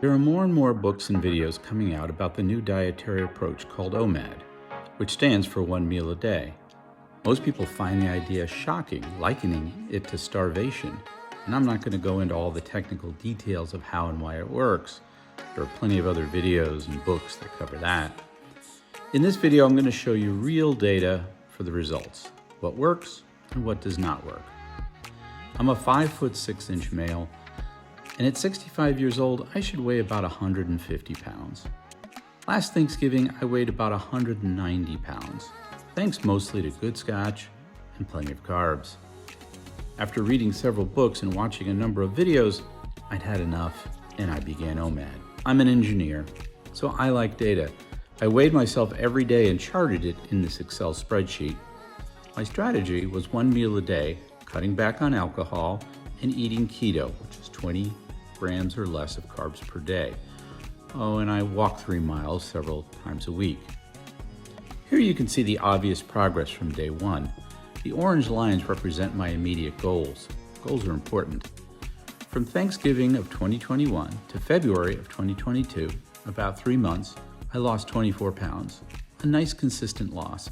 There are more and more books and videos coming out about the new dietary approach called OMAD, which stands for 1 meal a day. Most people find the idea shocking, likening it to starvation, and I'm not going to go into all the technical details of how and why it works. There are plenty of other videos and books that cover that. In this video, I'm going to show you real data for the results, what works and what does not work. I'm a 5'6" male, and at 65 years old, I should weigh about 150 pounds. Last Thanksgiving, I weighed about 190 pounds, thanks mostly to good scotch and plenty of carbs. After reading several books and watching a number of videos, I'd had enough, and I began OMAD. I'm an engineer, so I like data. I weighed myself every day and charted it in this Excel spreadsheet. My strategy was 1 meal a day, cutting back on alcohol, and eating keto, which is 20 grams or less of carbs per day. Oh, and I walk 3 miles several times a week. Here you can see the obvious progress from day one. The orange lines represent my immediate goals. Goals are important. From Thanksgiving of 2021 to February of 2022, about 3 months, I lost 24 pounds. A nice consistent loss.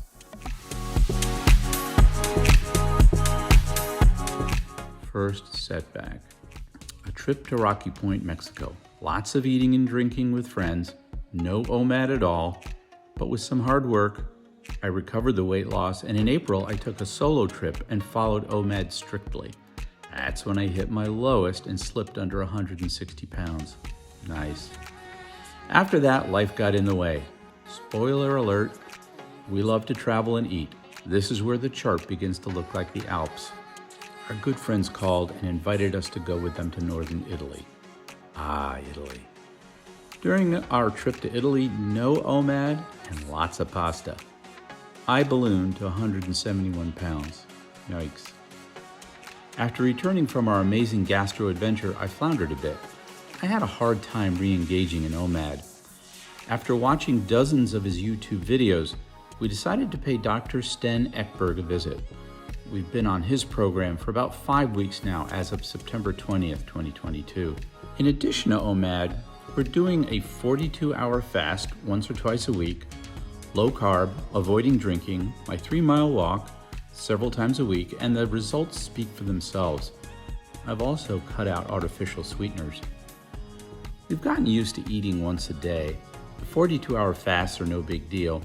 First setback. A trip to Rocky Point, Mexico. Lots of eating and drinking with friends, no OMAD at all, but with some hard work, I recovered the weight loss, and in April I took a solo trip and followed OMAD strictly. That's when I hit my lowest and slipped under 160 pounds. Nice. After that, life got in the way. Spoiler alert, we love to travel and eat. This is where the chart begins to look like the Alps. Our good friends called and invited us to go with them to northern Italy. Ah, Italy. During our trip to Italy, no OMAD and lots of pasta. I ballooned to 171 pounds. Yikes. After returning from our amazing gastro adventure, I floundered a bit. I had a hard time re-engaging in OMAD. After watching dozens of his YouTube videos, we decided to pay Dr. Sten a visit. We've been on his program for about 5 weeks now as of September 20th, 2022. In addition to OMAD, we're doing a 42-hour fast once or twice a week, low carb, avoiding drinking, my 3-mile walk several times a week, and the results speak for themselves. I've also cut out artificial sweeteners. We've gotten used to eating once a day. The 42-hour fasts are no big deal.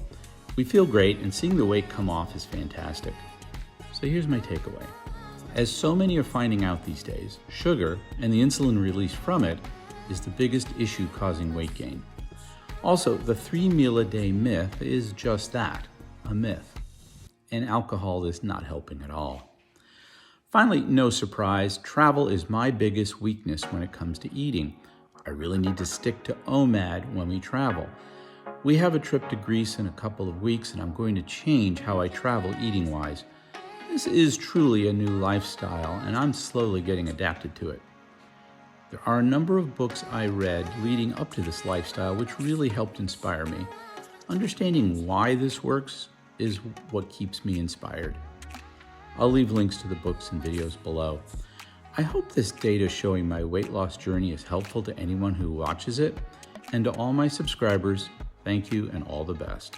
We feel great, and seeing the weight come off is fantastic. So here's my takeaway. As so many are finding out these days, sugar and the insulin released from it is the biggest issue causing weight gain. Also, the 3 meal a day myth is just that, a myth. And alcohol is not helping at all. Finally, no surprise, travel is my biggest weakness when it comes to eating. I really need to stick to OMAD when we travel. We have a trip to Greece in a couple of weeks, and I'm going to change how I travel eating-wise. This is truly a new lifestyle, and I'm slowly getting adapted to it. There are a number of books I read leading up to this lifestyle which really helped inspire me. Understanding why this works is what keeps me inspired. I'll leave links to the books and videos below. I hope this data showing my weight loss journey is helpful to anyone who watches it, and to all my subscribers, thank you and all the best.